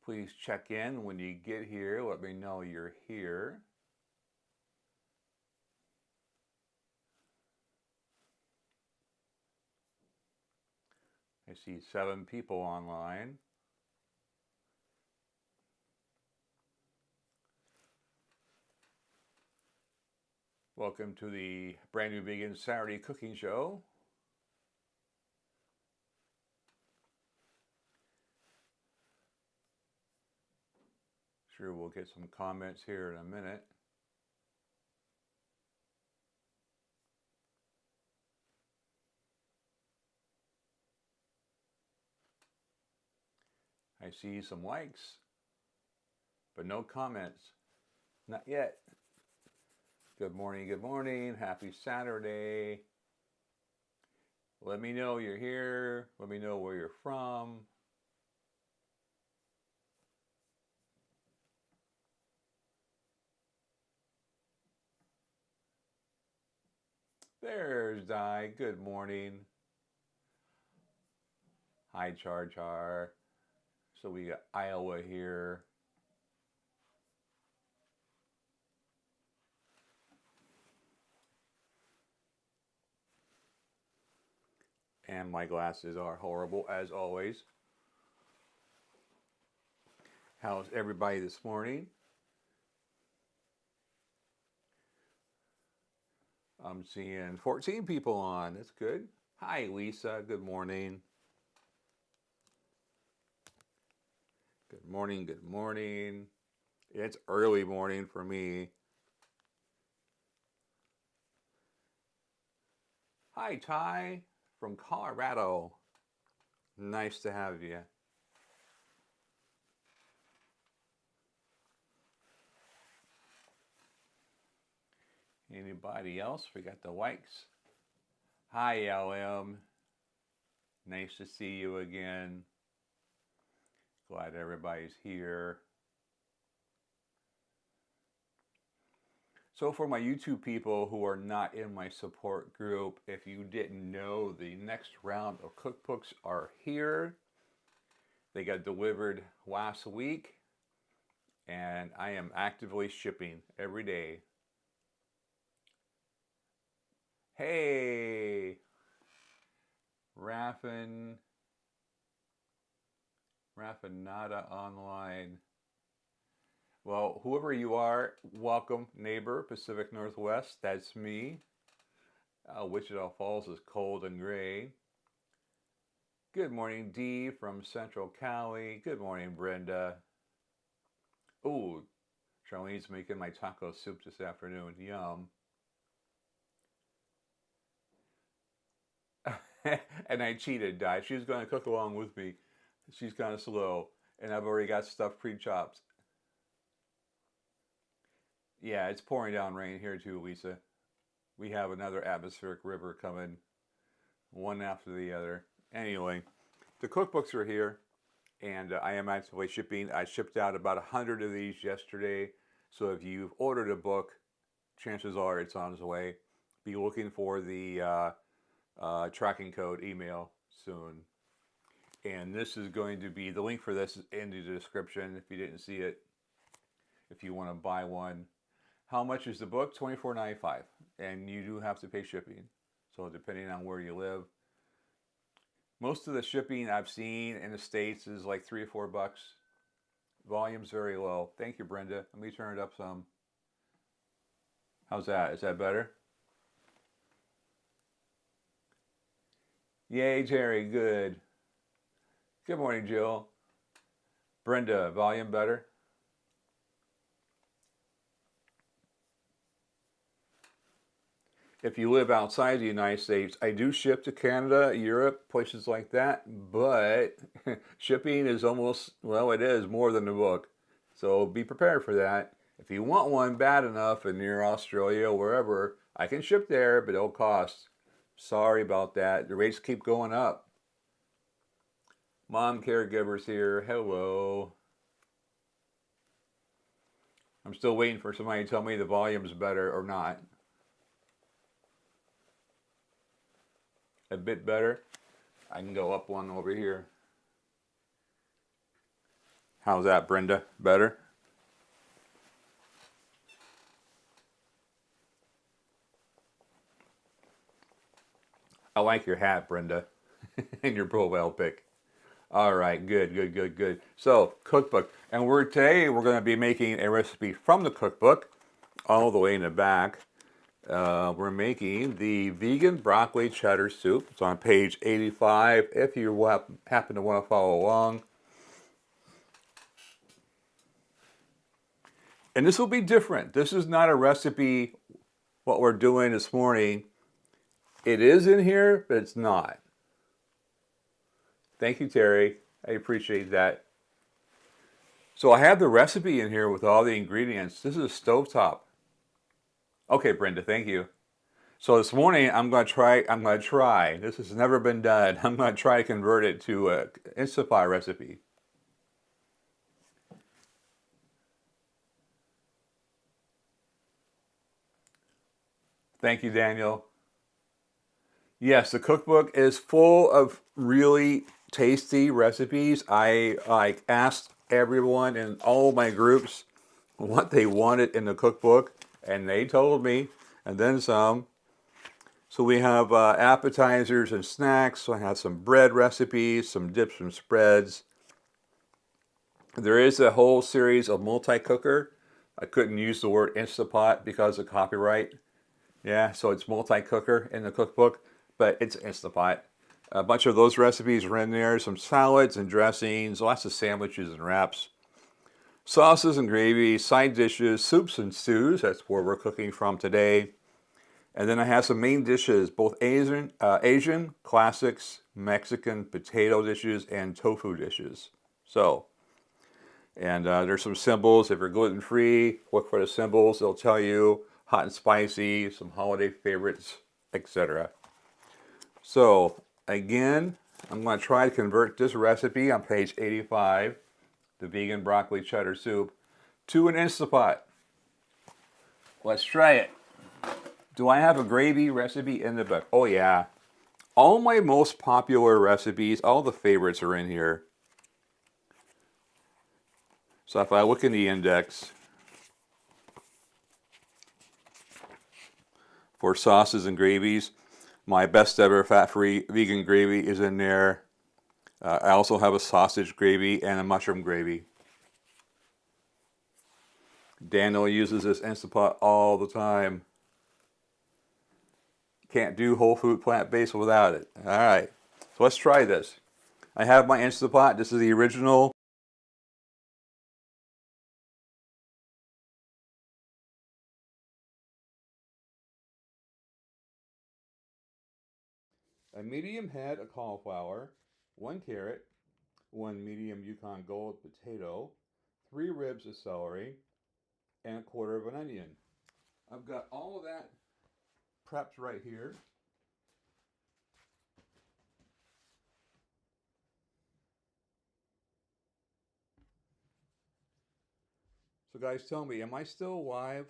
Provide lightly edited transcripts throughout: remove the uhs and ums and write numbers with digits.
Please check in when you get here. Let me know you're here. I see 7 people online. Welcome to the brand new vegan Saturday cooking show. Sure, we'll get some comments here in a minute. I see some likes, but no comments. Not yet. Good morning, good morning. Happy Saturday. Let me know you're here. Let me know where you're from. There's Di. Good morning. Hi, Char Char. So we got Iowa here. And my glasses are horrible as always. How's everybody this morning? I'm seeing 14 people on. That's good. Hi, Lisa. Good morning. Good morning. Good morning. It's early morning for me. Hi, Ty from Colorado. Nice to have you. Anybody else? We got the likes. Hi, LM. Nice to see you again. Glad everybody's here. So for my YouTube people who are not in my support group, if you didn't know, the next round of cookbooks are here. They got delivered last week, and I am actively shipping every day. Hey, Raffinata online. Well, whoever you are, welcome, neighbor, Pacific Northwest. That's me. Wichita Falls is cold and gray. Good morning, Dee from Central Cali. Good morning, Brenda. Oh, Charlene's making my taco soup this afternoon. Yum. And I cheated, Di. She was going to cook along with me. She's kind of slow, and I've already got stuff pre-chopped. Yeah, it's pouring down rain here too, Lisa. We have another atmospheric river coming, one after the other. Anyway, the cookbooks are here, and I am actively shipping. I shipped out about 100 of these yesterday, so if you've ordered a book, chances are it's on its way. Be looking for the tracking code email soon. And this is going to be, the link for this is in the description if you didn't see it, if you want to buy one. How much is the book? $24.95, and you do have to pay shipping. So depending on where you live. Most of the shipping I've seen in the States is like $3 or $4. Volume's very low. Thank you, Brenda. Let me turn it up some. How's that? Is that better? Yay, Terry. Good. Good morning, Jill. Brenda, volume better? If you live outside the United States, I do ship to Canada, Europe, places like that, but shipping is almost, well, it is more than the book. So be prepared for that. If you want one bad enough and you're Australia or wherever, I can ship there, but it'll cost. Sorry about that. The rates keep going up. Mom caregivers here. Hello. I'm still waiting for somebody to tell me the volume's better or not. A bit better. I can go up one over here. How's that, Brenda? Better? I like your hat, Brenda, and your profile pic. All right, good, good, good, good. So, cookbook. And today we're going to be making a recipe from the cookbook, all the way in the back. We're making the vegan broccoli cheddar soup. It's on page 85 if you happen to want to follow along. And this will be different. This is not a recipe, what we're doing this morning. It is in here, but it's not. Thank you, Terry. I appreciate that. So I have the recipe in here with all the ingredients. This is a stovetop. Okay, Brenda, thank you. So this morning I'm going to try. This has never been done. I'm going to try to convert it to an Instant Pot recipe. Thank you, Daniel. Yes, the cookbook is full of really tasty recipes. I asked everyone in all my groups what they wanted in the cookbook, and they told me, and then some. So we have appetizers and snacks. So I have some bread recipes, some dips and spreads. There is a whole series of multi-cooker. I couldn't use the word Instant Pot because of copyright. Yeah, so it's multi-cooker in the cookbook, but it's Instant Pot. A bunch of those recipes are in there. Some salads and dressings, lots of sandwiches and wraps. Sauces and gravy, side dishes, soups and stews. That's where we're cooking from today. And then I have some main dishes, both Asian classics, Mexican potato dishes, and tofu dishes. So, and there's some symbols. If you're gluten-free, look for the symbols. They'll tell you hot and spicy, some holiday favorites, etc. So, again, I'm going to try to convert this recipe on page 85, the vegan broccoli cheddar soup, to an Instant Pot. Let's try it. Do I have a gravy recipe in the book? Oh yeah. All my most popular recipes, all the favorites are in here. So if I look in the index for sauces and gravies, my best ever fat-free vegan gravy is in there. I also have a sausage gravy and a mushroom gravy. Daniel uses this Instant Pot all the time. Can't do whole food plant-based without it. All right, so let's try this. I have my Instant Pot. This is the original. A medium head of cauliflower, 1 carrot, 1 medium Yukon Gold potato, 3 ribs of celery, and a quarter of an onion. I've got all of that prepped right here. So guys, tell me, am I still live?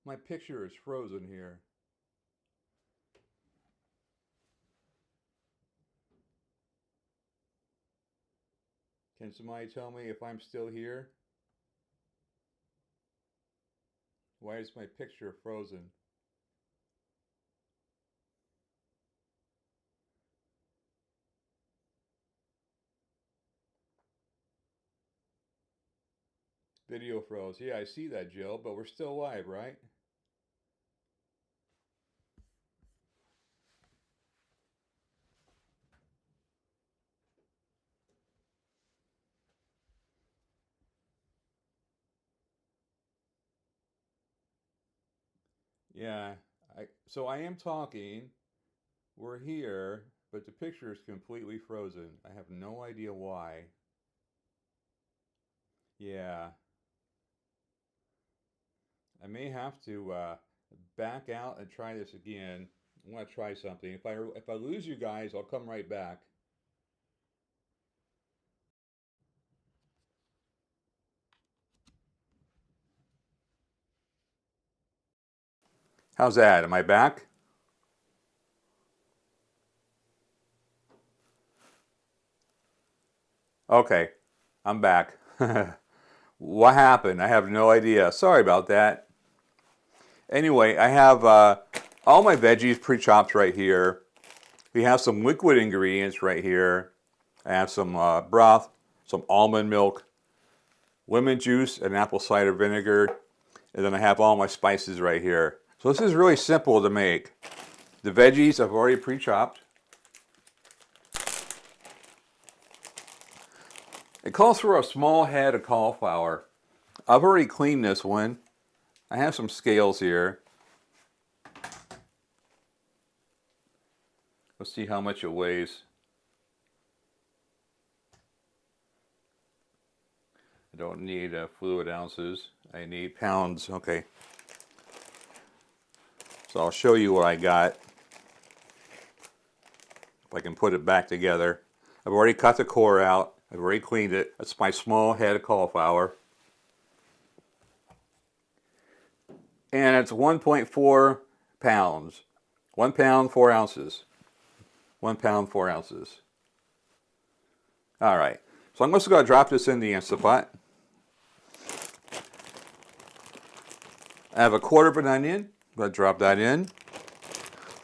My picture is frozen here. Can somebody tell me if I'm still here? Why is my picture frozen? Video froze. Yeah, I see that, Jill, but we're still live, right? Yeah, so I am talking. We're here, but the picture is completely frozen. I have no idea why. Yeah, I may have to back out and try this again. I'm gonna try something. If I lose you guys, I'll come right back. How's that? Am I back? Okay. I'm back. What happened? I have no idea. Sorry about that. Anyway, I have all my veggies pre-chopped right here. We have some liquid ingredients right here. I have some broth, some almond milk, lemon juice, and apple cider vinegar. And then I have all my spices right here. So this is really simple to make. The veggies I've already pre-chopped. It calls for a small head of cauliflower. I've already cleaned this one. I have some scales here. Let's see how much it weighs. I don't need fluid ounces. I need pounds. Okay. So I'll show you what I got. If I can put it back together. I've already cut the core out. I've already cleaned it. That's my small head of cauliflower. And it's 1.4 pounds. 1 pound, 4 ounces. 1 pound, 4 ounces. All right. So I'm just going to drop this in the Instant Pot. I have a quarter of an onion. I'm going to drop that in.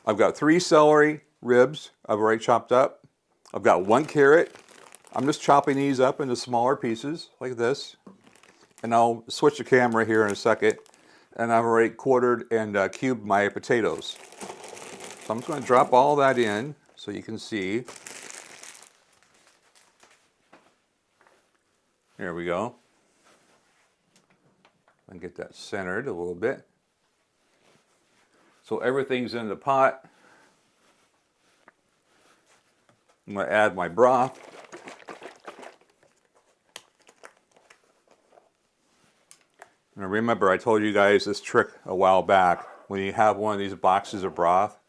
I've got 3 celery ribs I've already chopped up. I've got 1 carrot. I'm just chopping these up into smaller pieces like this. And I'll switch the camera here in a second. And I've already quartered and cubed my potatoes. So I'm just going to drop all that in so you can see. There we go. And get that centered a little bit. So everything's in the pot. I'm going to add my broth. Now remember, I told you guys this trick a while back. When you have one of these boxes of broth,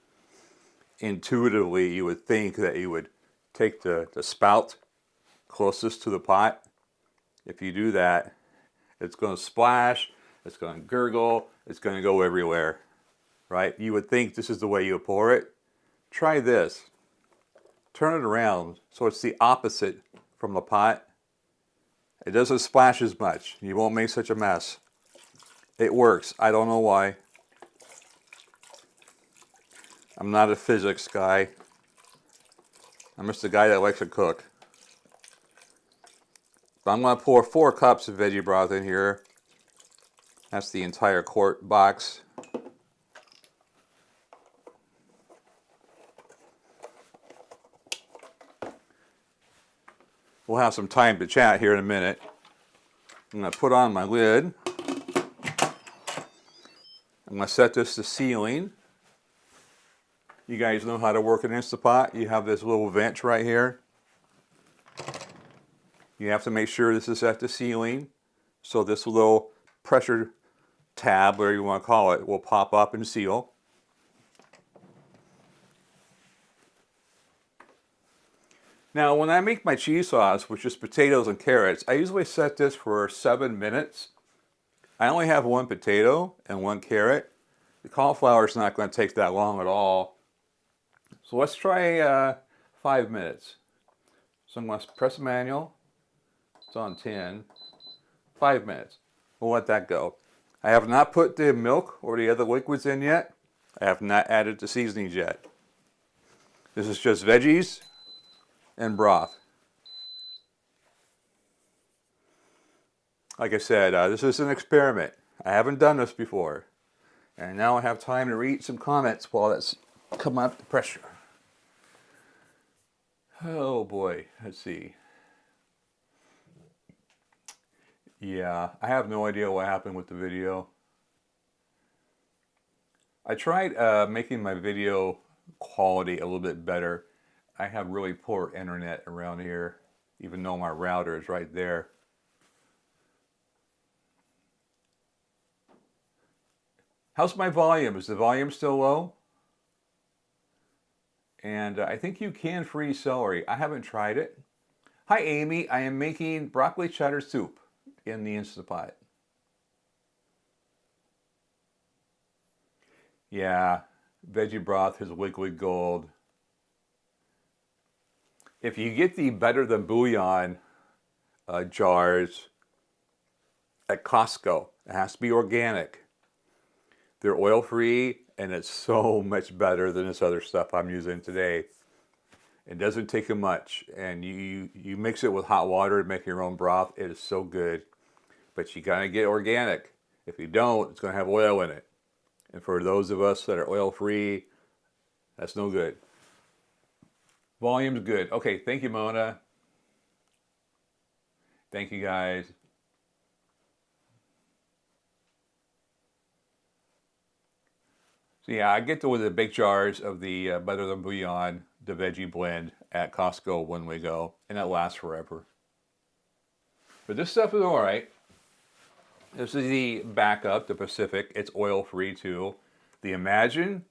intuitively you would think that you would take the spout closest to the pot. If you do that, it's going to splash, it's going to gurgle, it's going to go everywhere, right? You would think this is the way you pour it. Try this. Turn it around so it's the opposite from the pot. It doesn't splash as much. You won't make such a mess. It works. I don't know why. I'm not a physics guy. I'm just a guy that likes to cook. But I'm going to pour 4 cups of veggie broth in here. That's the entire quart box. We'll have some time to chat here in a minute. I'm going to put on my lid. I'm going to set this to sealing. You guys know how to work an Instant Pot. You have this little vent right here. You have to make sure this is set to sealing. So this little pressure tab, whatever you want to call it, will pop up and seal. Now, when I make my cheese sauce, which is potatoes and carrots, I usually set this for 7 minutes. I only have 1 potato and 1 carrot. The cauliflower is not going to take that long at all. So let's try 5 minutes. So I'm going to press manual. It's on 10. 5 minutes. We'll let that go. I have not put the milk or the other liquids in yet. I have not added the seasonings yet. This is just veggies and broth. Like I said, this is an experiment. I haven't done this before. And now I have time to read some comments while that's come up to pressure. Oh boy, let's see. Yeah, I have no idea what happened with the video. I tried making my video quality a little bit better. I have really poor internet around here, even though my router is right there. How's my volume? Is the volume still low? And I think you can freeze celery. I haven't tried it. Hi Amy, I am making broccoli cheddar soup in the Instant Pot. Yeah, veggie broth is liquid gold. If you get the better than bouillon, jars at Costco. It has to be organic. They're oil-free, and it's so much better than this other stuff I'm using today. It doesn't take much, and you mix it with hot water to make your own broth. It is so good, but you gotta get organic. If you don't, it's gonna have oil in it. And for those of us that are oil-free, that's no good. Volume's good. Okay, thank you, Mona. Thank you, guys. So yeah, I get the big jars of the Better Than Bouillon, the veggie blend at Costco when we go, and it lasts forever. But this stuff is all right. This is the backup, the Pacific. It's oil-free too. The Imagine,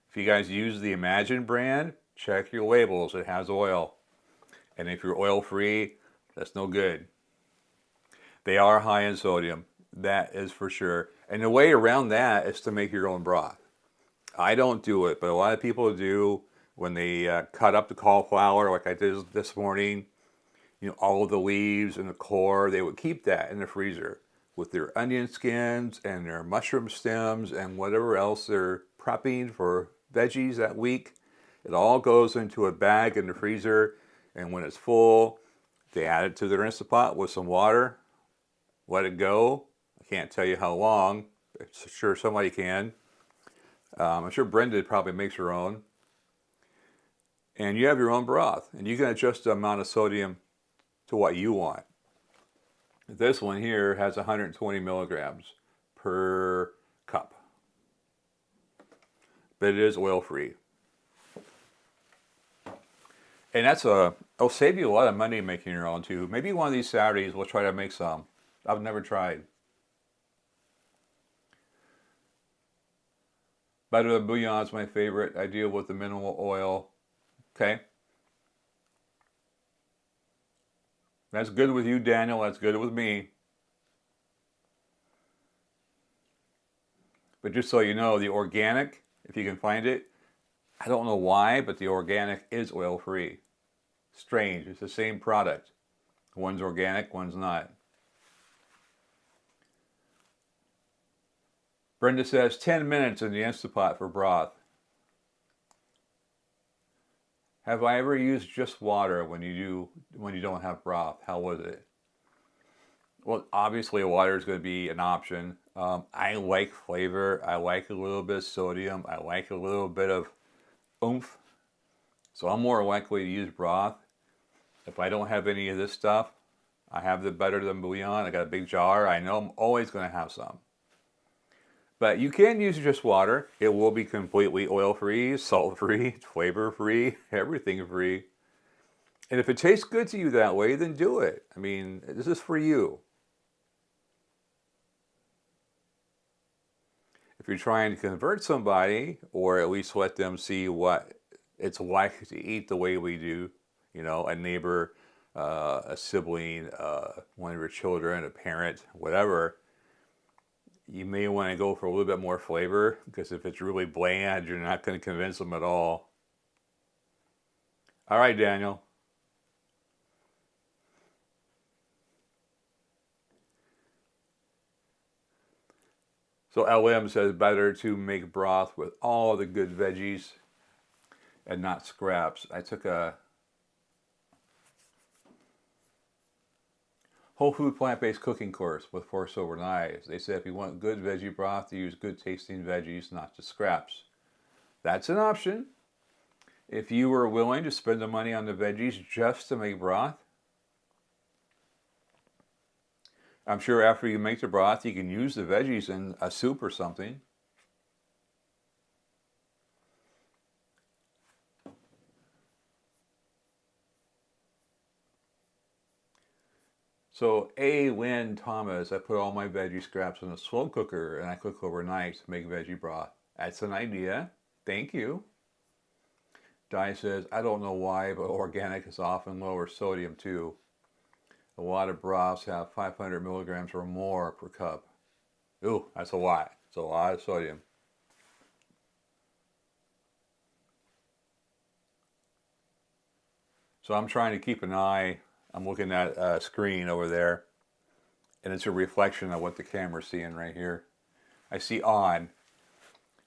if you guys use the Imagine brand, check your labels. It has oil. And if you're oil-free, that's no good. They are high in sodium. That is for sure. And the way around that is to make your own broth. I don't do it, but a lot of people do when they cut up the cauliflower like I did this morning. You know, all of the leaves and the core, they would keep that in the freezer with their onion skins and their mushroom stems and whatever else they're prepping for veggies that week. It all goes into a bag in the freezer, and when it's full, they add it to their Instant Pot with some water, let it go. I can't tell you how long. I'm sure somebody can. I'm sure Brenda probably makes her own. And you have your own broth, and you can adjust the amount of sodium to what you want. This one here has 120 milligrams per cup, but it is oil-free. And it'll save you a lot of money making your own too. Maybe one of these Saturdays we'll try to make some. I've never tried. Better Than Bouillon is my favorite. I deal with the minimal oil. Okay. That's good with you, Daniel. That's good with me. But just so you know, the organic, if you can find it, I don't know why, but the organic is oil-free. Strange. It's the same product. One's organic, one's not. Brenda says 10 minutes in the Instant Pot for broth. Have I ever used just water when you don't have broth? How was it? Well, obviously water is going to be an option. I like flavor. I like a little bit of sodium. I like a little bit of oomph. So I'm more likely to use broth. If I don't have any of this stuff, I have the Better Than Bouillon. I got a big jar. I know I'm always going to have some. But you can use just water. It will be completely oil-free, salt-free, flavor-free, everything free. And if it tastes good to you that way, then do it. I mean, this is for you. If you're trying to convert somebody, or at least let them see what it's like to eat the way we do, you know, a neighbor, a sibling, one of your children, a parent, whatever, you may want to go for a little bit more flavor, because if it's really bland, you're not going to convince them at all. All right, Daniel. So LM says better to make broth with all the good veggies and not scraps. I took a whole food plant-based cooking course with Force Over Knives. They said if you want good veggie broth, to use good tasting veggies, not just scraps. That's an option. If you were willing to spend the money on the veggies just to make broth, I'm sure after you make the broth, you can use the veggies in a soup or something. So A. Lynn Thomas, I put all my veggie scraps in a slow cooker and I cook overnight to make veggie broth. That's an idea. Thank you. Di says, I don't know why, but organic is often lower sodium too. A lot of broths have 500 milligrams or more per cup. Ooh, that's a lot. It's a lot of sodium. So I'm trying to keep an eye I'm looking at a screen over there, and it's a reflection of what the camera's seeing right here. I see on.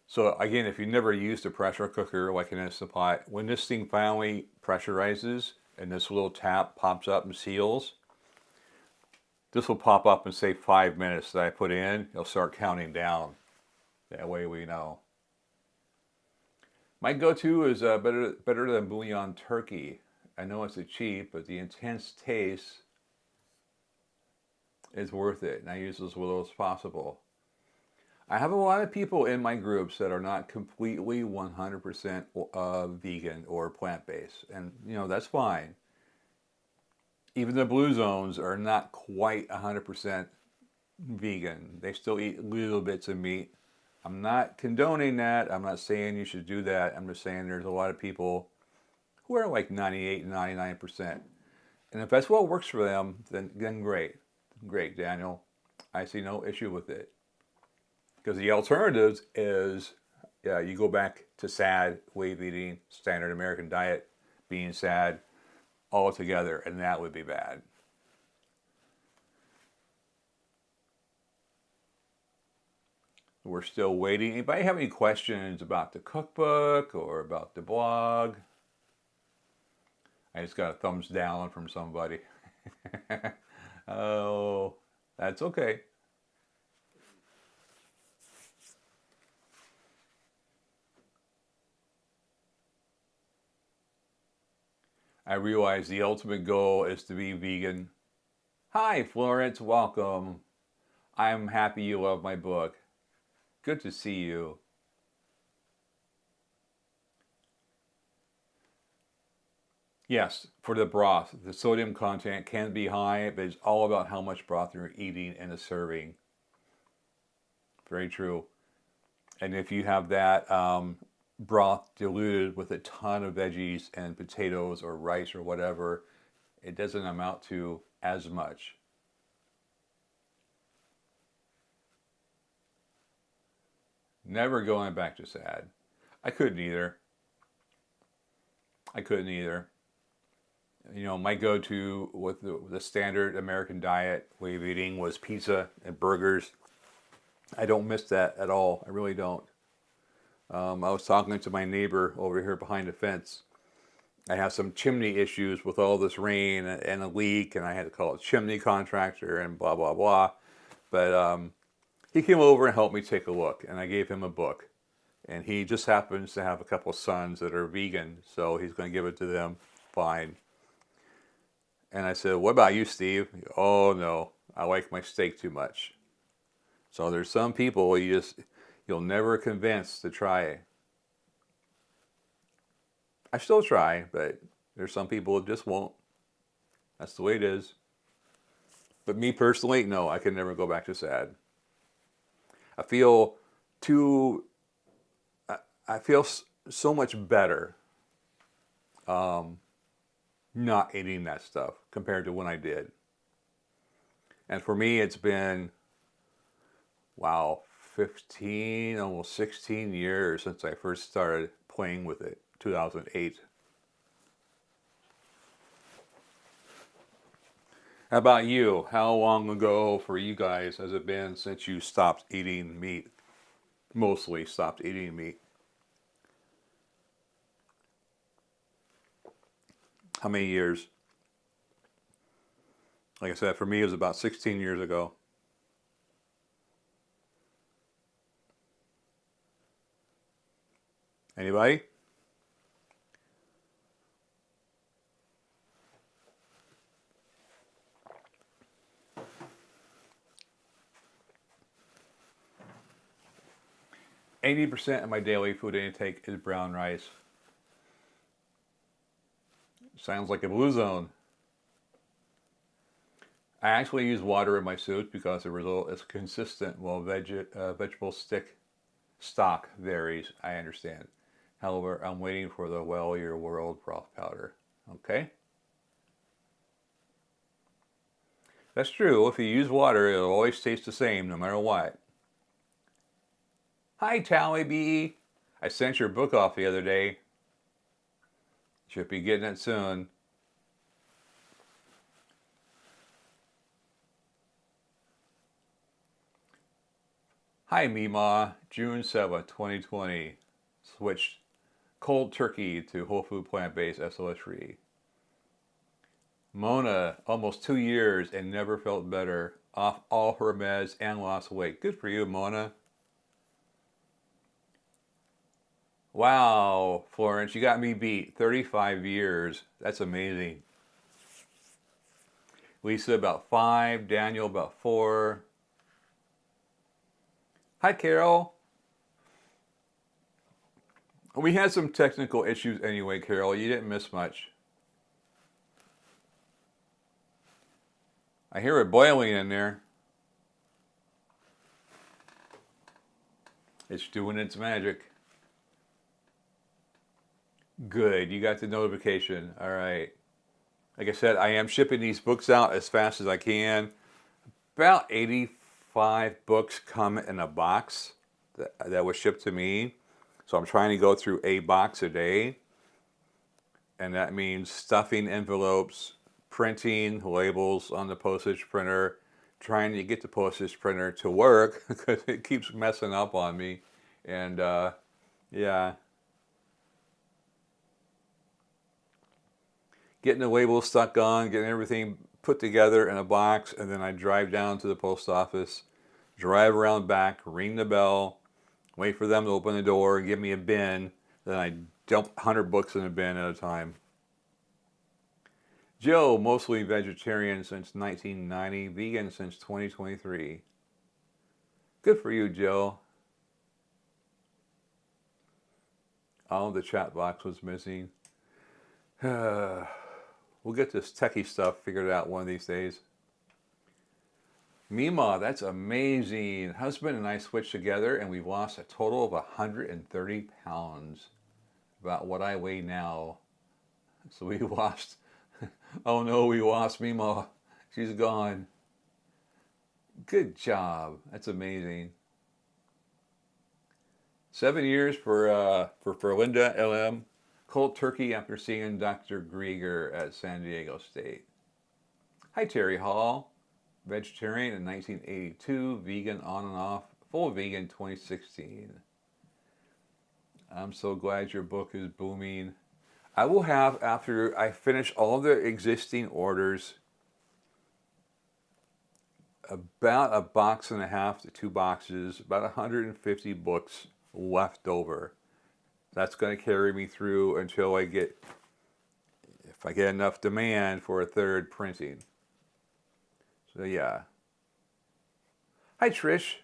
So again, if you never used a pressure cooker like in a supply, when this thing finally pressurizes and this little tap pops up and seals, this will pop up and say 5 minutes that I put in. It'll start counting down. That way we know. My go-to is better than bouillon turkey. I know it's cheap, but the intense taste is worth it, and I use as little as possible. I have a lot of people in my groups that are not completely 100% vegan or plant-based, and that's fine. Even the blue zones are not quite 100% vegan. They still eat little bits of meat. I'm not condoning that. I'm not saying you should do that. I'm just saying there's a lot of people who are like 98 and 99%. And if that's what works for them, then great. Great, Daniel. I see no issue with it. Because the alternatives is, you go back to SAD, wave eating, standard American diet, being SAD, all together, and that would be bad. We're still waiting. Anybody have any questions about the cookbook or about the blog? I just got a thumbs down from somebody. Oh, that's okay. I realize the ultimate goal is to be vegan. Hi, Florence, welcome. I'm happy you love my book. Good to see you. Yes, for the broth, the sodium content can be high, but it's all about how much broth you're eating in a serving. Very true. And if you have that broth diluted with a ton of veggies and potatoes or rice or whatever, it doesn't amount to as much. Never going back to SAD. I couldn't either. My go-to with the standard American diet way of eating was pizza and burgers. I don't miss that at all. I really don't. I was talking to my neighbor over here behind the fence. I have some chimney issues with all this rain and a leak, and I had to call a chimney contractor and blah, blah, blah. But he came over and helped me take a look, and I gave him a book. And he just happens to have a couple of sons that are vegan, so he's going to give it to them. Fine. And I said, what about you, Steve? Oh, no, I like my steak too much. So there's some people you'll never convince to try it. I still try, but there's some people that just won't. That's the way it is. But me personally, no, I can never go back to SAD. I feel so much better not eating that stuff compared to when I did. And for me, it's been, 15, almost 16 years since I first started playing with it, 2008. How about you? How long ago for you guys has it been since you stopped eating meat? Mostly stopped eating meat. How many years? Like I said, for me, it was about 16 years ago. Anybody? %, of my daily food intake is brown rice. Sounds like a blue zone. I actually use water in my soup because the result is consistent while vegetable stock varies, I understand. However, I'm waiting for the Well Your World broth powder. Okay? That's true. If you use water, it'll always taste the same no matter what. Hi, Tally B. I sent your book off the other day. Should be getting it soon. Hi, Mima. June 7th, 2020. Switched cold turkey to whole food plant-based SOS free. Mona, almost 2 years and never felt better. Off all her meds and lost weight. Good for you, Mona. Wow, Florence, you got me beat. 35 years. That's amazing. Lisa, about 5. Daniel, about 4. Hi, Carol. We had some technical issues anyway, Carol. You didn't miss much. I hear it boiling in there. It's doing its magic. Good, you got the notification. All right. Like I said, I am shipping these books out as fast as I can. About 85 books come in a box that was shipped to me. So I'm trying to go through a box a day. And that means stuffing envelopes, printing labels on the postage printer, trying to get the postage printer to work because it keeps messing up on me. And yeah. Getting the labels stuck on, getting everything put together in a box, and then I drive down to the post office, drive around back, ring the bell, wait for them to open the door, give me a bin, then I dump 100 books in a bin at a time. Joe, mostly vegetarian since 1990, vegan since 2023. Good for you, Joe. Oh, the chat box was missing. We'll get this techie stuff figured out one of these days. Mima, that's amazing. Husband and I switched together and we've lost a total of 130 pounds. About what I weigh now. So we lost, oh no, we lost Mima. She's gone. Good job. That's amazing. 7 years for Linda LM. Cold turkey after seeing Dr. Grieger at San Diego State. Hi, Terry Hall. Vegetarian in 1982, vegan on and off, full vegan 2016. I'm so glad your book is booming. I will have, after I finish all the existing orders, about a box and a half to 2 boxes, about 150 books left over. That's going to carry me through until I get, if I get enough demand for a third printing. So yeah. Hi Trish.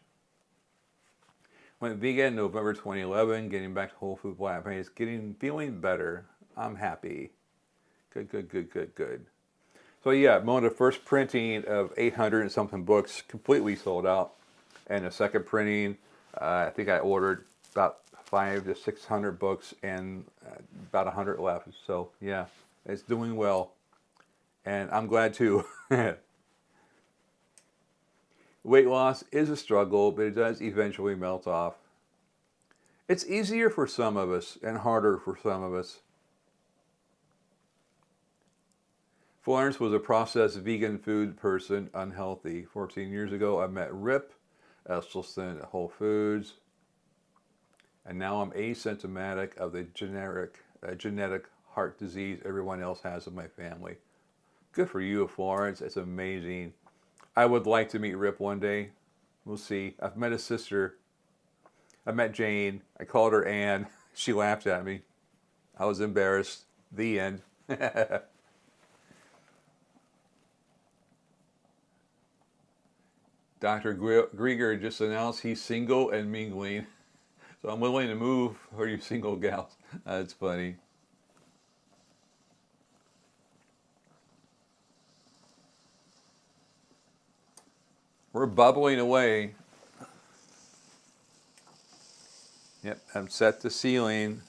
Went vegan November 2011, getting back to whole food plant-based, feeling better. I'm happy. Good. So yeah, Mona, the first printing of 800 and something books completely sold out. And the second printing, I think I ordered about 500 to 600 books and about 100 left. So yeah, it's doing well. And I'm glad too. Weight loss is a struggle, but it does eventually melt off. It's easier for some of us and harder for some of us. Florence was a processed vegan food person, unhealthy. 14 years ago, I met Rip Esselstyn at Whole Foods. And now I'm asymptomatic of the genetic heart disease everyone else has in my family. Good for you, Florence. It's amazing. I would like to meet Rip one day. We'll see. I've met his sister. I met Jane. I called her Anne. She laughed at me. I was embarrassed. The end. Dr. Grieger just announced he's single and mingling. So I'm willing to move for you single gals. That's funny. We're bubbling away. Yep, I'm set to ceiling.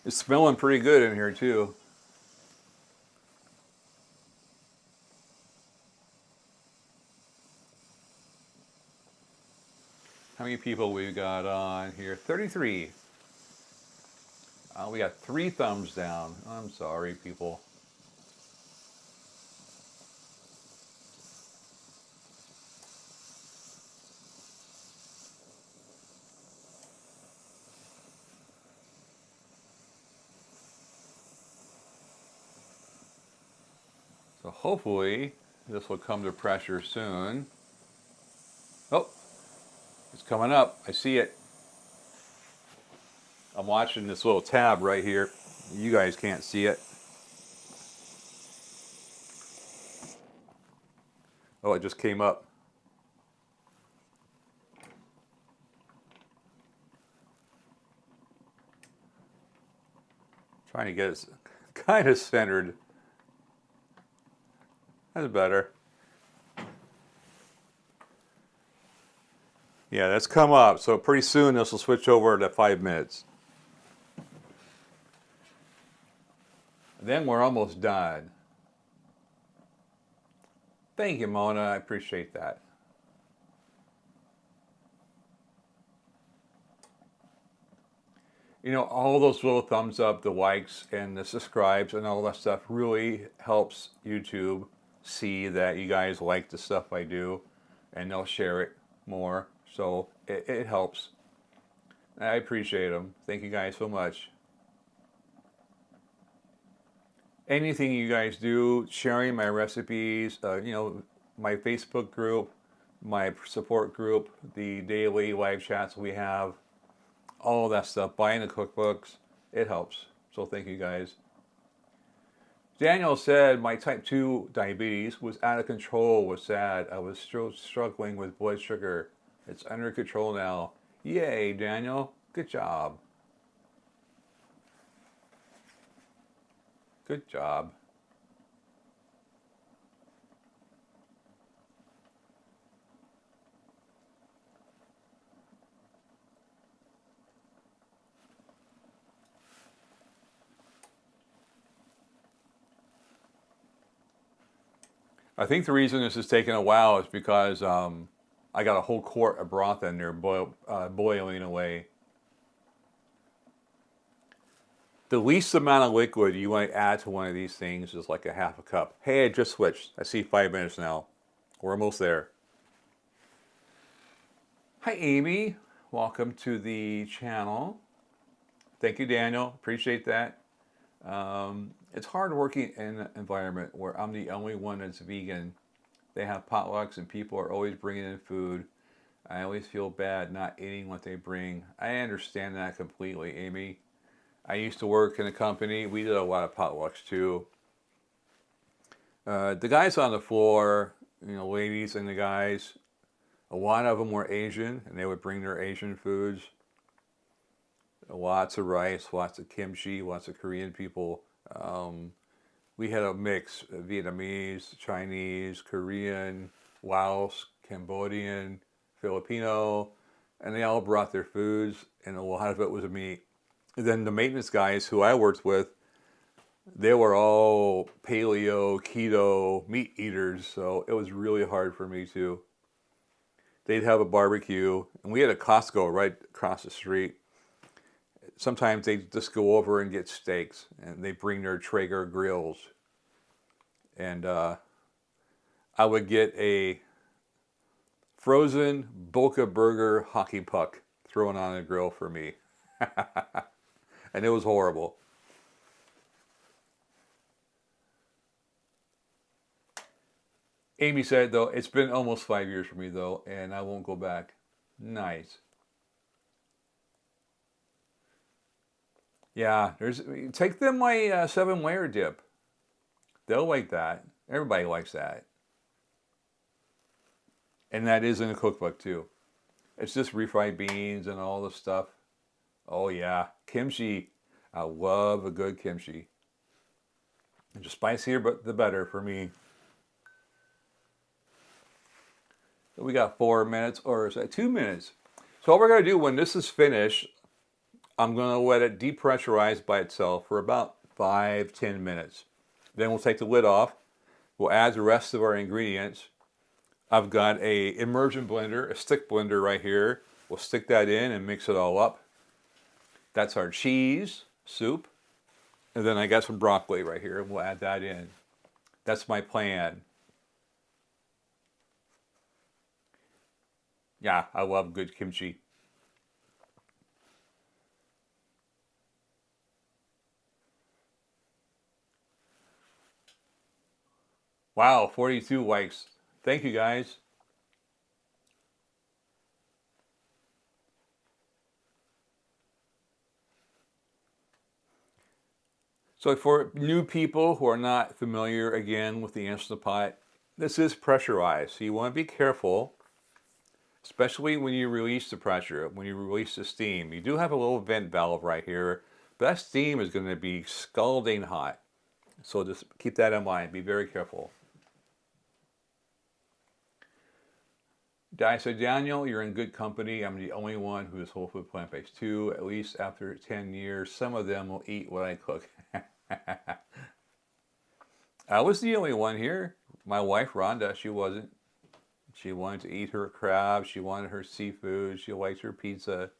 It's smelling pretty good in here too. How many people we got on here? 33. We got 3 thumbs down. I'm sorry, people. So hopefully this will come to pressure soon. Oh, it's coming up. I see it. I'm watching this little tab right here. You guys can't see it. Oh, it just came up. Trying to get it kind of centered. That's better. Yeah, that's come up. So pretty soon this will switch over to 5 minutes. Then we're almost done. Thank you, Mona. I appreciate that. You know, all those little thumbs up, the likes, and the subscribes, and all that stuff really helps YouTube see that you guys like the stuff I do, and they'll share it more. So it helps. I appreciate them. Thank you guys so much. Anything you guys do, sharing my recipes, you know, my Facebook group, my support group, the daily live chats we have, all that stuff, buying the cookbooks, it helps. So thank you guys. Daniel said my type 2 diabetes was out of control, was sad. I was still struggling with blood sugar. It's under control now. Yay, Daniel. Good job. Good job. I think the reason this is taking a while is because I got a whole quart of broth in there boiling away. The least amount of liquid you want to add to one of these things is like a half a cup. Hey, I just switched. I see 5 minutes now. We're almost there. Hi, Amy. Welcome to the channel. Thank you, Daniel. Appreciate that. It's hard working in an environment where I'm the only one that's vegan. They have potlucks and people are always bringing in food. I always feel bad not eating what they bring. I understand that completely, Amy. I used to work in a company. We did a lot of potlucks too. The guys on the floor, you know, ladies and the guys, a lot of them were Asian and they would bring their Asian foods. Lots of rice, lots of kimchi, lots of Korean people. We had a mix of Vietnamese, Chinese, Korean, Laos, Cambodian, Filipino, and they all brought their foods, and a lot of it was meat. And then the maintenance guys who I worked with, they were all paleo, keto, meat eaters, so it was really hard for me too. They'd have a barbecue, and we had a Costco right across the street. Sometimes they just go over and get steaks, and they bring their Traeger grills. And I would get a frozen Boca Burger hockey puck thrown on a grill for me. And it was horrible. Amy said, though, it's been almost 5 years for me, though, and I won't go back. Nice. Yeah, take them my 7-layer dip. They'll like that. Everybody likes that. And that is in a cookbook too. It's just refried beans and all the stuff. Oh yeah, kimchi. I love a good kimchi. And the spicier, but the better for me. So we got 4 minutes, or is that 2 minutes? So what we're gonna do when this is finished, I'm gonna let it depressurize by itself for about 5-10 minutes. Then we'll take the lid off. We'll add the rest of our ingredients. I've got a immersion blender, a stick blender right here. We'll stick that in and mix it all up. That's our cheese soup. And then I got some broccoli right here, and we'll add that in. That's my plan. Yeah, I love good kimchi. Wow, 42 likes. Thank you guys. So for new people who are not familiar again with the Instant Pot, this is pressurized. So you want to be careful, especially when you release the pressure, when you release the steam. You do have a little vent valve right here, but that steam is going to be scalding hot. So just keep that in mind. Be very careful. I said, Daniel, you're in good company. I'm the only one who is whole food plant-based too. At least after 10 years, some of them will eat what I cook. I was the only one here. My wife, Rhonda, she wasn't. She wanted to eat her crab. She wanted her seafood. She liked her pizza.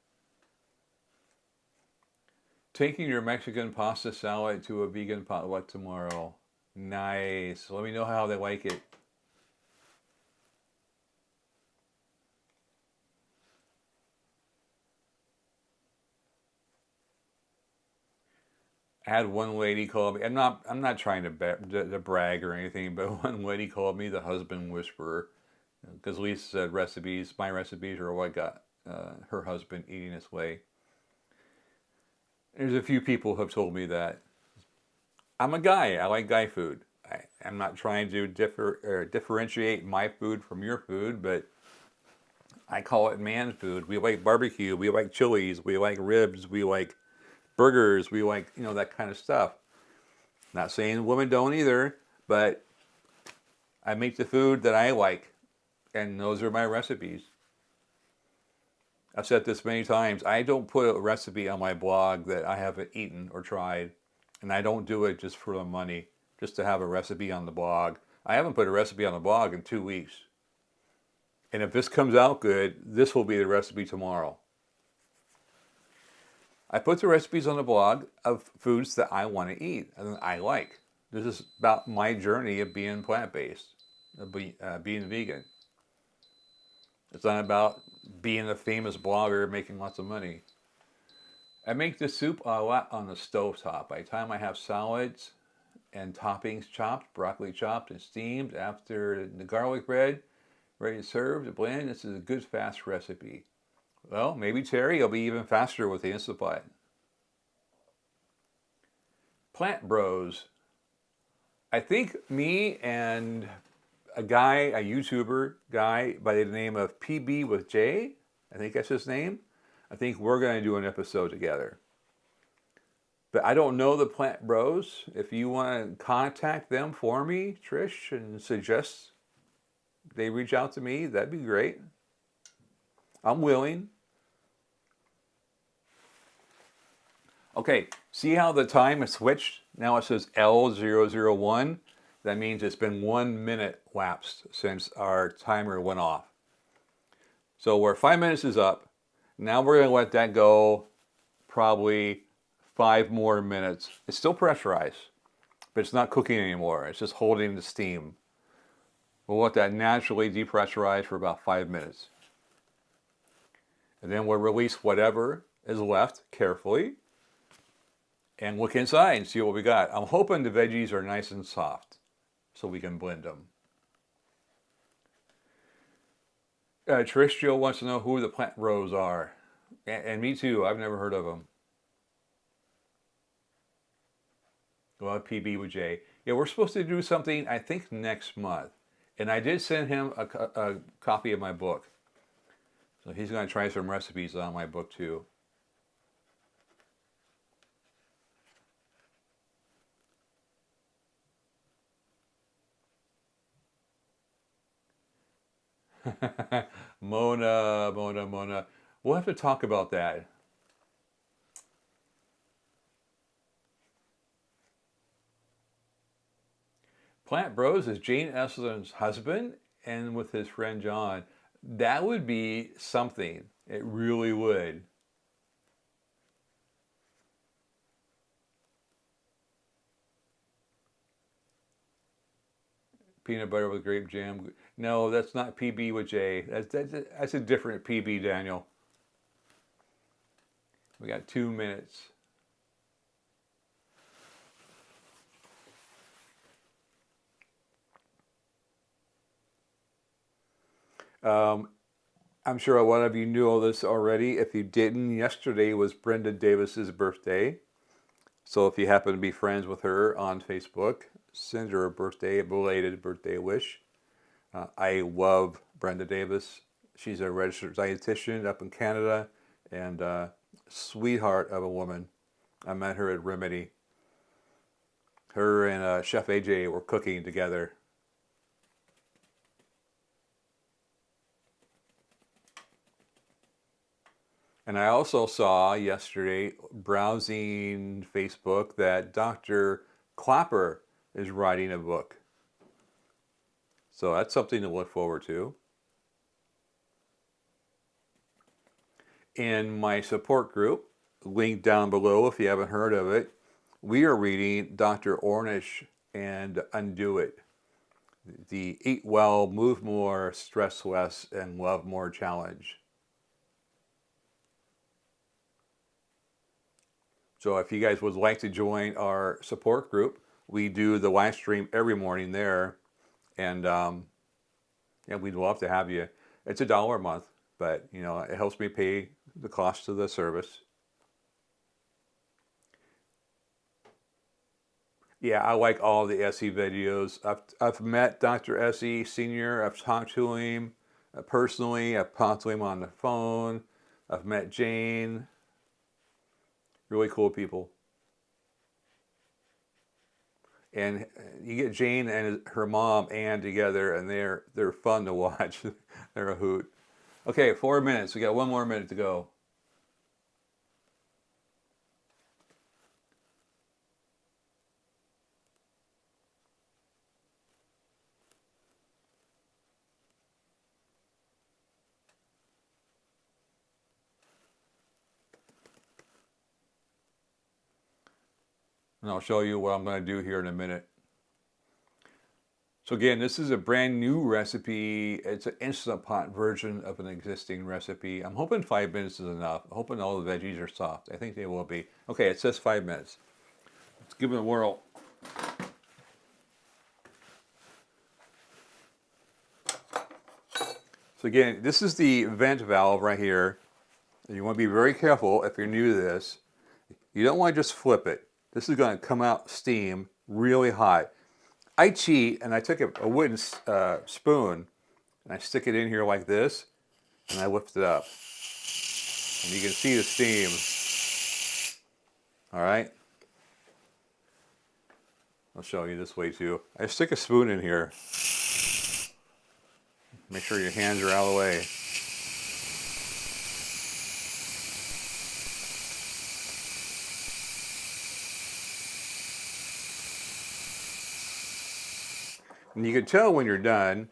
Taking your Mexican pasta salad to a vegan potluck tomorrow. Nice. Let me know how they like it. I had one lady call me. I'm not trying to brag or anything, but one lady called me the husband whisperer, because Lisa said recipes. My recipes are what got her husband eating his way. There's a few people who have told me that. I'm a guy. I like guy food. I'm not trying to differentiate my food from your food, but I call it man food. We like barbecue. We like chilies. We like ribs. We like burgers. We like, that kind of stuff. Not saying women don't either, but I make the food that I like, and those are my recipes. I've said this many times. I don't put a recipe on my blog that I haven't eaten or tried, and I don't do it just for the money, just to have a recipe on the blog. I haven't put a recipe on the blog in 2 weeks. And if this comes out good, this will be the recipe tomorrow. I put the recipes on the blog of foods that I want to eat and I like. This is about my journey of being plant-based, being vegan. It's not about being a famous blogger making lots of money. I make the soup a lot on the stovetop. By the time I have salads and toppings chopped, broccoli chopped and steamed, after the garlic bread, ready to serve, to blend, this is a good fast recipe. Well, maybe Terry will be even faster with the Instant Pot. Plant Bros. I think me and a YouTuber guy by the name of PB with J, I think that's his name. I think we're going to do an episode together. But I don't know the Plant Bros. If you want to contact them for me, Trish, and suggest they reach out to me, that'd be great. I'm willing. Okay, see how the time has switched? Now it says L001. That means it's been 1 minute lapsed since our timer went off. So we're 5 minutes is up. Now we're going to let that go probably 5 more minutes. It's still pressurized, but it's not cooking anymore. It's just holding the steam. We'll let that naturally depressurize for about 5 minutes. And then we'll release whatever is left carefully and look inside and see what we got. I'm hoping the veggies are nice and soft so we can blend them. Trish Jill wants to know who the Plant Bros are. And me too, I've never heard of them. Well, PB with J. Yeah, we're supposed to do something, I think, next month. And I did send him a copy of my book. So he's going to try some recipes on my book too. Mona. We'll have to talk about that. Plant Bros is Jane Eslin's husband and with his friend John. That would be something. It really would. Peanut butter with grape jam. No, that's not PB with J. That's a different PB, Daniel. We got 2 minutes. I'm sure a lot of you knew all this already. If you didn't, yesterday was Brenda Davis's birthday. So if you happen to be friends with her on Facebook, send her a belated birthday wish. I love Brenda Davis. She's a registered dietitian up in Canada and sweetheart of a woman. I met her at Remedy. Her and Chef AJ were cooking together. And I also saw yesterday, browsing Facebook, that Dr. Clapper is writing a book. So that's something to look forward to. In my support group, link down below if you haven't heard of it, we are reading Dr. Ornish and Undo It. The Eat Well, Move More, Stress Less, and Love More challenge. So if you guys would like to join our support group, we do the live stream every morning there. And yeah, we'd love to have you. It's $1 a month, but you know, it helps me pay the cost of the service. Yeah, I like all the Essie videos. I've met Dr. Essie Sr. I've talked to him personally. I've talked to him on the phone. I've met Jane. Really cool people. And you get Jane and her mom Ann together, and they're fun to watch. They're a hoot. Okay, 4 minutes. We got 1 more minute to go. And I'll show you what I'm going to do here in a minute. So again, this is a brand new recipe. It's an Instant Pot version of an existing recipe. I'm hoping 5 minutes is enough. I'm hoping all the veggies are soft. I think they will be. Okay, it says 5 minutes. Let's give it a whirl. So again, this is the vent valve right here. You want to be very careful if you're new to this. You don't want to just flip it. This is going to come out steam really hot. I cheat and I took a wooden spoon and I stick it in here like this and I lift it up. And you can see the steam. All right. I'll show you this way too. I stick a spoon in here. Make sure your hands are out of the way. And you can tell when you're done.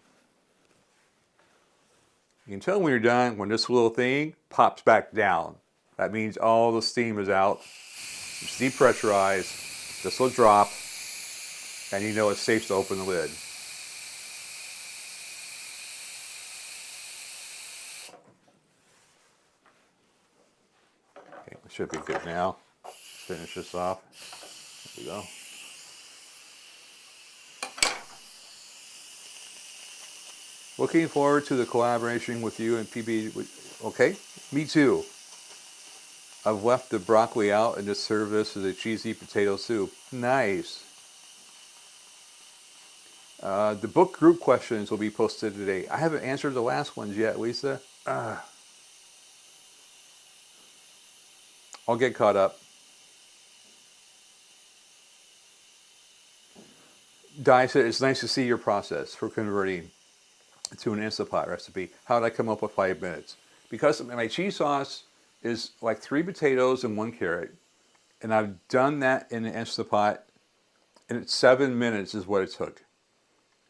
You can tell when you're done when this little thing pops back down. That means all the steam is out. It's depressurized. This will drop. And you know it's safe to open the lid. Okay, it should be good now. Finish this off. There we go. Looking forward to the collaboration with you and PB. Okay, me too. I've left the broccoli out and just served this as a cheesy potato soup. Nice. The book group questions will be posted today. I haven't answered the last ones yet, Lisa. I'll get caught up. Di said it's nice to see your process for converting to an Instant Pot recipe. How did I come up with 5 minutes? Because my cheese sauce is like 3 potatoes and 1 carrot. And I've done that in an Instant Pot, and it's 7 minutes is what it took.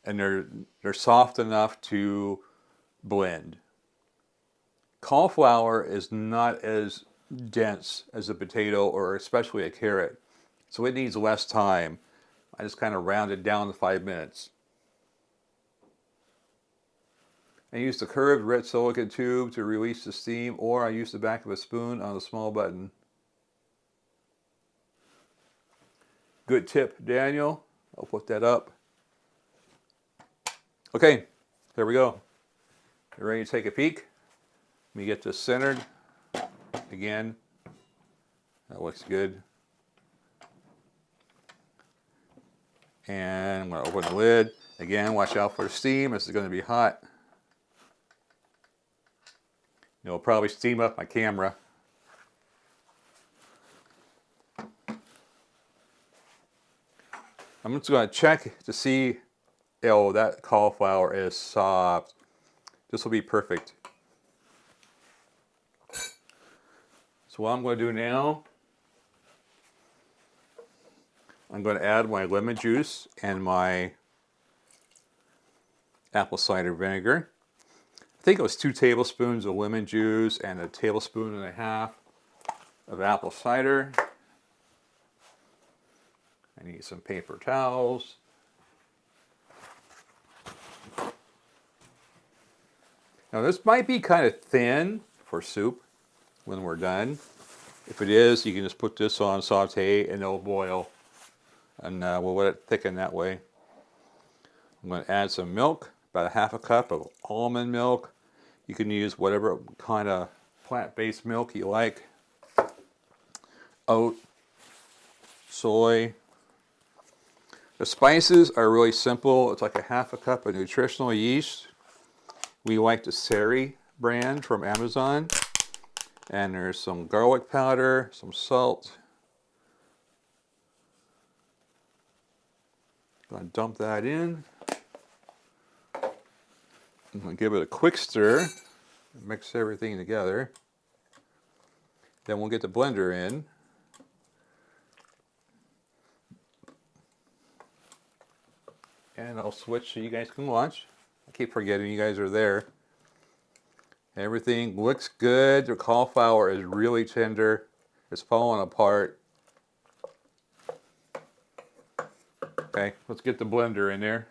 And they're soft enough to blend. Cauliflower is not as dense as a potato or especially a carrot. So it needs less time. I just kind of rounded down to 5 minutes. I used a curved red silicone tube to release the steam, or I used the back of a spoon on a small button. Good tip, Daniel. I'll put that up. Okay, there we go. You ready to take a peek? Let me get this centered again. That looks good. And I'm going to open the lid. Again, watch out for steam. This is going to be hot. It'll probably steam up my camera. I'm just going to check to see, oh, that cauliflower is soft. This will be perfect. So what I'm going to do now, I'm going to add my lemon juice and my apple cider vinegar. I think it was 2 tablespoons of lemon juice and a tablespoon and a half of apple cider. I need some paper towels. Now this might be kind of thin for soup when we're done. If it is, you can just put this on saute and it'll boil. And we'll let it thicken that way. I'm going to add some milk, about a 1/2 cup of almond milk. You can use whatever kind of plant-based milk you like. Oat, soy. The spices are really simple. It's like a 1/2 cup of nutritional yeast. We like the Sari brand from Amazon. And there's some garlic powder, some salt. Gonna dump that in. I'm gonna give it a quick stir. Mix everything together. Then we'll get the blender in. And I'll switch so you guys can watch. I keep forgetting you guys are there. Everything looks good. The cauliflower is really tender. It's falling apart. Okay, let's get the blender in there.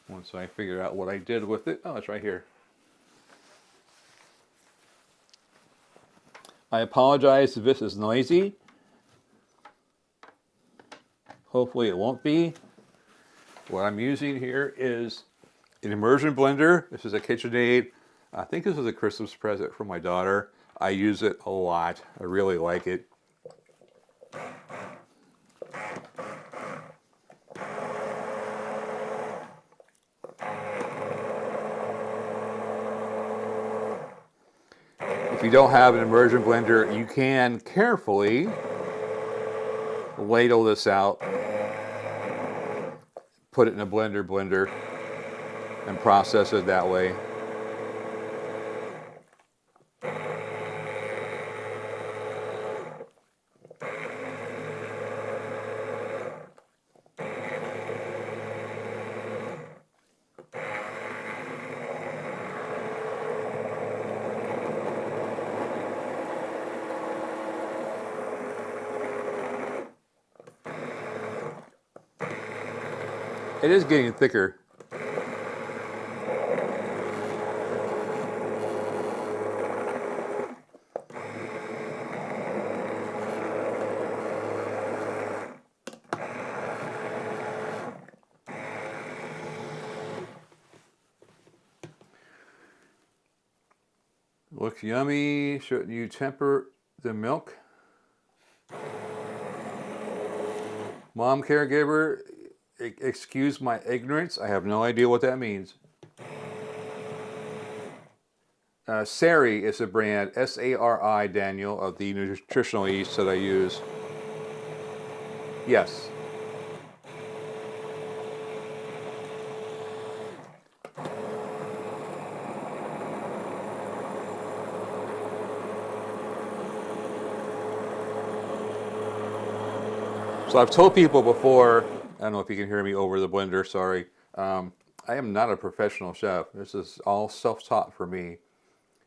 Once I figure out what I did with it. Oh, it's right here. I apologize if this is noisy. Hopefully it won't be. What I'm using here is an immersion blender. This is a KitchenAid. I think this is a Christmas present for my daughter. I use it a lot. I really like it. If you don't have an immersion blender, you can carefully ladle this out, put it in a blender, and process it that way. It is getting thicker. Looks yummy. Shouldn't you temper the milk? Mom caregiver, excuse my ignorance. I have no idea what that means. Sari is a brand, S-A-R-I, Daniel, of the nutritional yeast that I use. Yes. So I've told people before, I don't know if you can hear me over the blender, sorry. I am not a professional chef. This is all self-taught for me.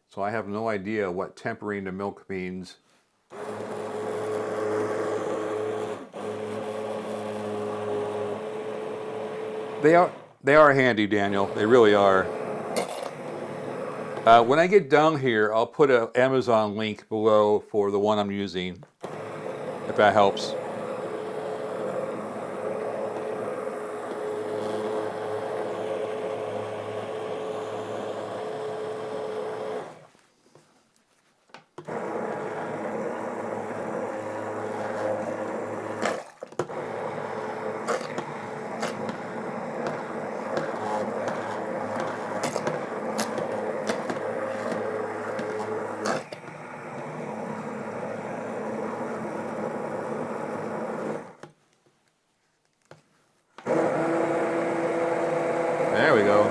So I have no idea what tempering the milk means. They are handy, Daniel. They really are. When I get done here, I'll put an Amazon link below for the one I'm using, if that helps. There we go.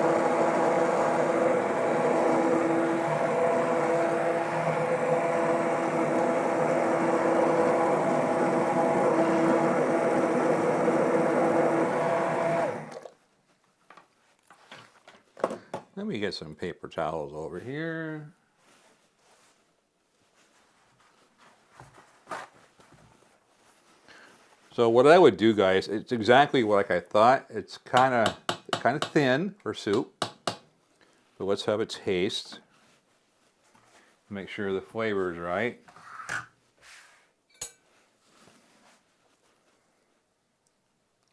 Let me get some paper towels over here. So what I would do, guys, it's exactly like I thought. It's kind of thin for soup. So let's have a taste. Make sure the flavor is right.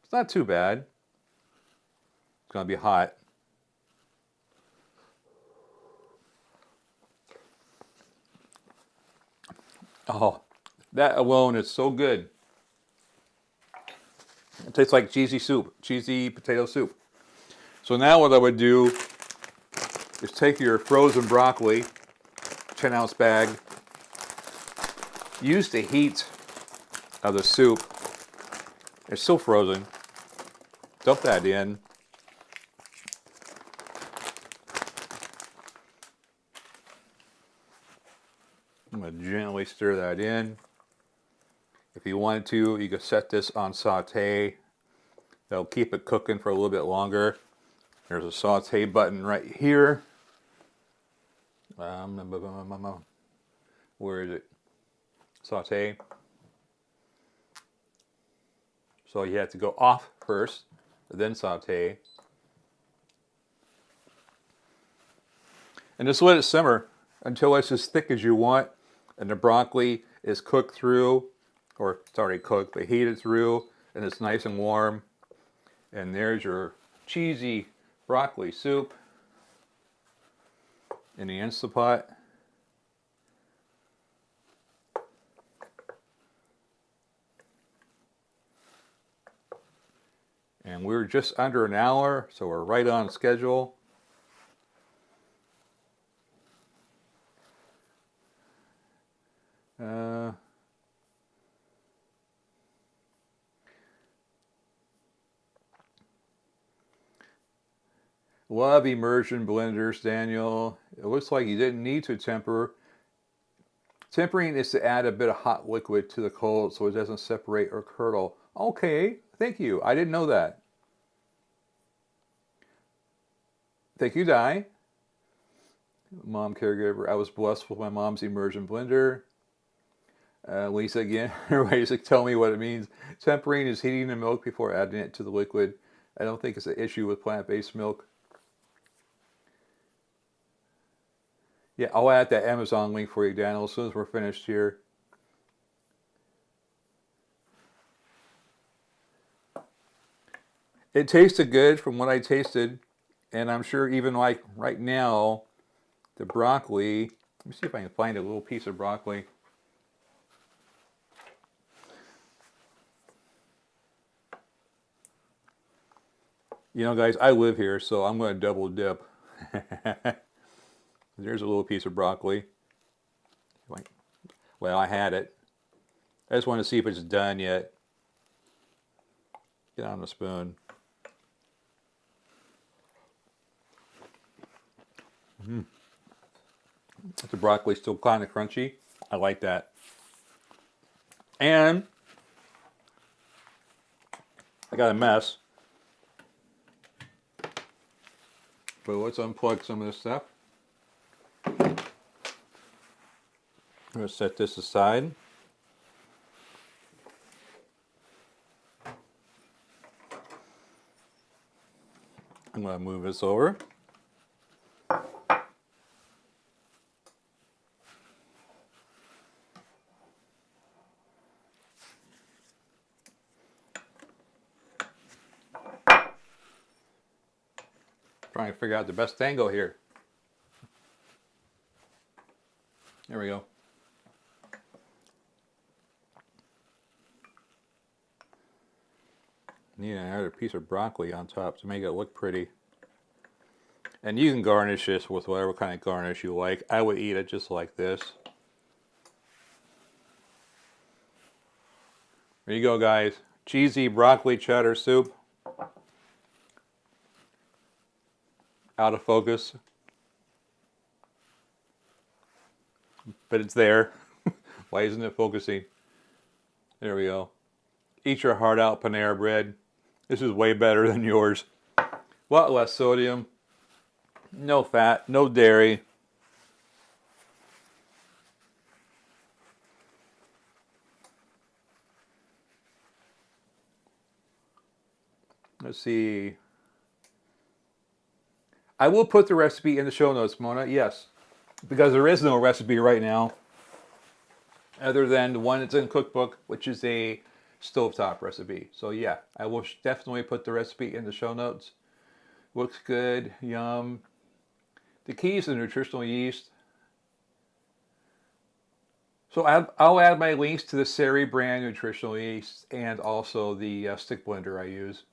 It's not too bad. It's gonna be hot. Oh, that alone is so good. It tastes like cheesy soup, cheesy potato soup. So now what I would do is take your frozen broccoli, 10-ounce bag, use the heat of the soup. It's still frozen. Dump that in. I'm going to gently stir that in. If you wanted to, you could set this on saute. That'll keep it cooking for a little bit longer. There's a saute button right here. Where is it? Saute. So you have to go off first, then saute. And just let it simmer until it's as thick as you want and the broccoli is cooked through, or it's already cooked, but heated through, and it's nice and warm. And there's your cheesy broccoli soup in the Instapot. And we're just under an hour, so we're right on schedule. Love immersion blenders, Daniel. It looks like you didn't need to temper. Tempering is to add a bit of hot liquid to the cold so it doesn't separate or curdle. Okay, thank you. I didn't know that. Thank you, Di. Mom caregiver. I was blessed with my mom's immersion blender. Lisa again. Everybody's like, tell me what it means. Tempering is heating the milk before adding it to the liquid. I don't think it's an issue with plant-based milk. Yeah, I'll add that Amazon link for you, Daniel, as soon as we're finished here. It tasted good from what I tasted, and I'm sure even like right now, the broccoli, let me see if I can find a little piece of broccoli. You know, guys, I live here, so I'm going to double dip. There's a little piece of broccoli. Well, I had it. I just want to see if it's done yet. Get on the spoon. The broccoli's still kind of crunchy. I like that. And I got a mess. But let's unplug some of this stuff. I'm going to set this aside. I'm going to move this over. Trying to figure out the best angle here. There we go. Need another piece of broccoli on top to make it look pretty. And you can garnish this with whatever kind of garnish you like. I would eat it just like this. There you go, guys. Cheesy broccoli cheddar soup. out of focus, but it's there. Why isn't it focusing? There we go. Eat your heart out, Panera bread. This is way better than yours. A lot less sodium, no fat, no dairy. Let's see. I will put the recipe in the show notes, Mona, yes. Because there is no recipe right now other than the one that's in cookbook, which is a stovetop recipe. So yeah, I will definitely put the recipe in the show notes. Looks good, yum. The key is the nutritional yeast. So I'll add my links to the Sari brand nutritional yeast and also the stick blender I use.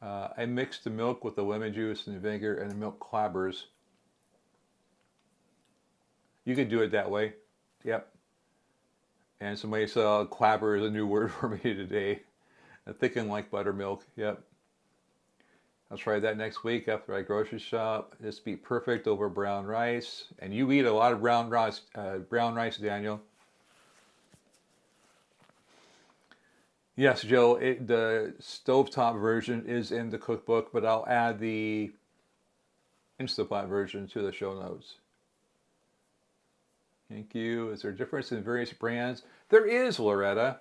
I mixed the milk with the lemon juice and the vinegar and the milk clabbers. You could do it that way. Yep. And somebody said clabber is a new word for me today. Thickened like buttermilk. Yep. I'll try that next week after I grocery shop. This be perfect over brown rice. And you eat a lot of brown rice, Daniel. Yes, Joe, the stovetop version is in the cookbook, but I'll add the Instapot version to the show notes. Thank you. Is there a difference in various brands? There is, Loretta.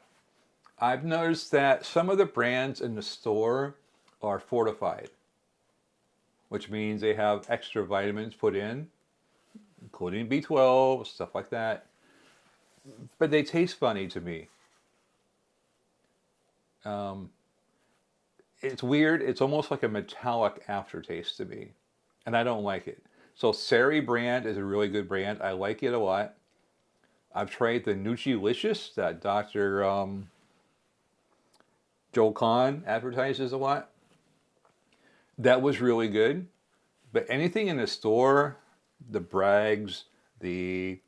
I've noticed that some of the brands in the store are fortified, which means they have extra vitamins put in, including B12, stuff like that. But they taste funny to me. It's weird. It's almost like a metallic aftertaste to me, and I don't like it. So Sari brand is a really good brand. I like it a lot. I've tried the Nutrilicious that Dr. Joel Kahn advertises a lot. That was really good. But anything in the store, the Bragg's, the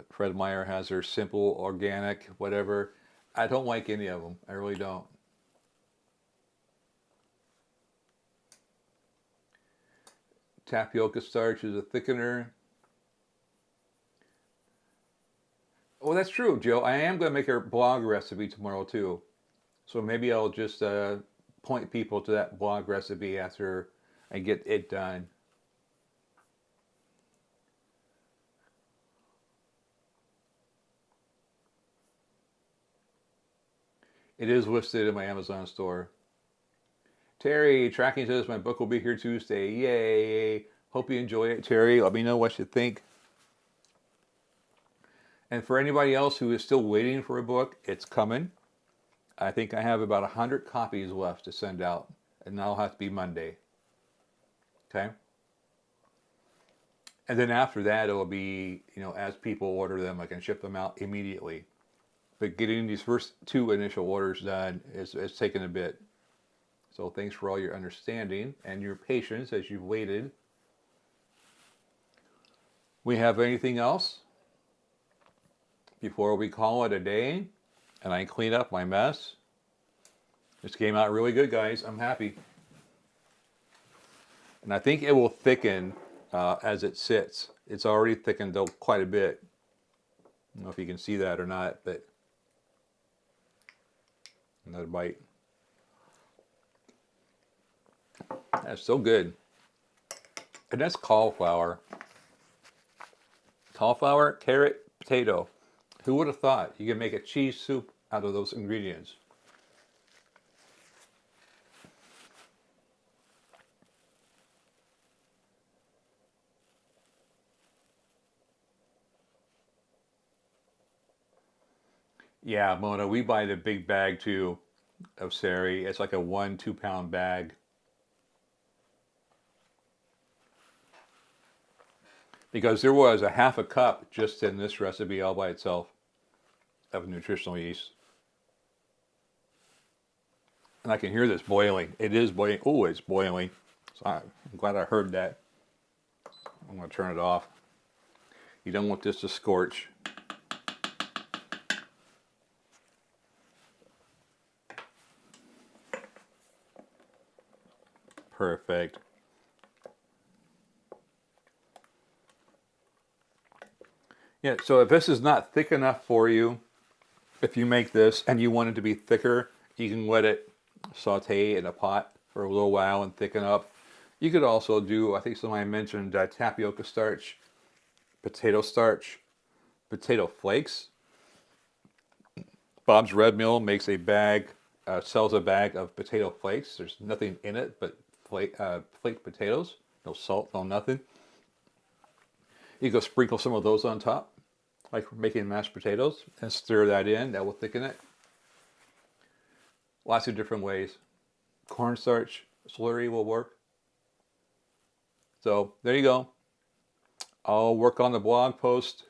Fred Meyer has their simple, organic, whatever. I don't like any of them. I really don't. Tapioca starch is a thickener. Oh, that's true, Joe. I am going to make a blog recipe tomorrow, too. So maybe I'll just point people to that blog recipe after I get it done. It is listed in my Amazon store. Terry, tracking says my book will be here Tuesday. Yay! Hope you enjoy it, Terry. Let me know what you think. And for anybody else who is still waiting for a book, it's coming. I think I have about 100 copies left to send out, and that'll have to be Monday. Okay? And then after that, it'll be, as people order them, I can ship them out immediately. But getting these first 2 initial orders done is taken a bit. So thanks for all your understanding and your patience as you've waited. We have anything else before we call it a day and I clean up my mess? This came out really good, guys. I'm happy. And I think it will thicken as it sits. It's already thickened quite a bit. I don't know if you can see that or not, but another bite. That's so good. And that's cauliflower. Cauliflower, carrot, potato. Who would have thought you could make a cheese soup out of those ingredients? Yeah, Mona, we buy the big bag too of Sari. It's like a 1-2 pound bag. Because there was a half a cup just in this recipe all by itself of nutritional yeast. And I can hear this boiling. It is boiling. Oh, it's boiling. So I'm glad I heard that. I'm going to turn it off. You don't want this to scorch. Perfect. Yeah, so if this is not thick enough for you, if you make this and you want it to be thicker, you can let it saute in a pot for a little while and thicken up. You could also do, I think somebody mentioned tapioca starch, potato flakes. Bob's Red Mill makes a bag, sells a bag of potato flakes. There's nothing in it but flaked potatoes. No salt, no nothing. You go sprinkle some of those on top, like we're making mashed potatoes, and stir that in. That will thicken it. Lots of different ways. Cornstarch slurry will work. So there you go. I'll work on the blog post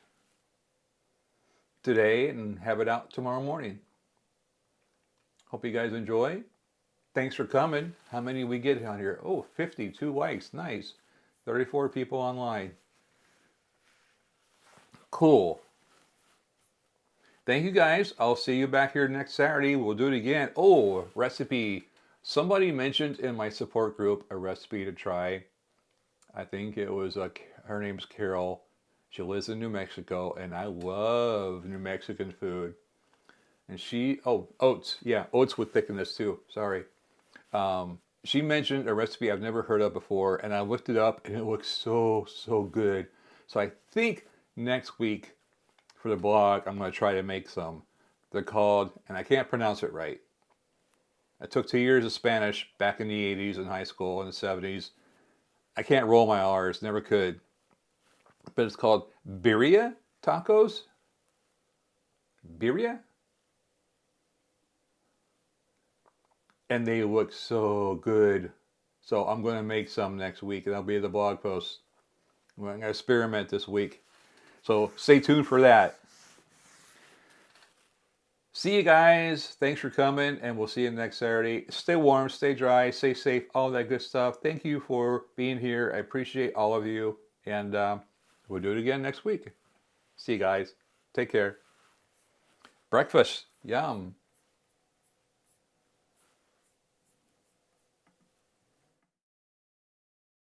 today and have it out tomorrow morning. Hope you guys enjoy. Thanks for coming. How many we get on here? Oh, 52 likes. Nice. 34 people online. Cool. Thank you guys. I'll see you back here next Saturday. We'll do it again. Oh, recipe. Somebody mentioned in my support group a recipe to try. I think it was, her name's Carol. She lives in New Mexico, and I love New Mexican food. And oats. Yeah, oats would thicken this too. Sorry. She mentioned a recipe I've never heard of before, and I looked it up, and it looks so, so good. So I think next week for the blog, I'm going to try to make some. They're called, and I can't pronounce it right. I took 2 years of Spanish back in the 80s in high school, in the 70s. I can't roll my R's, never could. But it's called birria tacos. Birria? And they look so good. So I'm going to make some next week, and that'll be the blog post. I'm going to experiment this week. So stay tuned for that. See you guys. Thanks for coming, and we'll see you next Saturday. Stay warm, stay dry, stay safe, all that good stuff. Thank you for being here. I appreciate all of you, and we'll do it again next week. See you guys. Take care. Breakfast. Yum.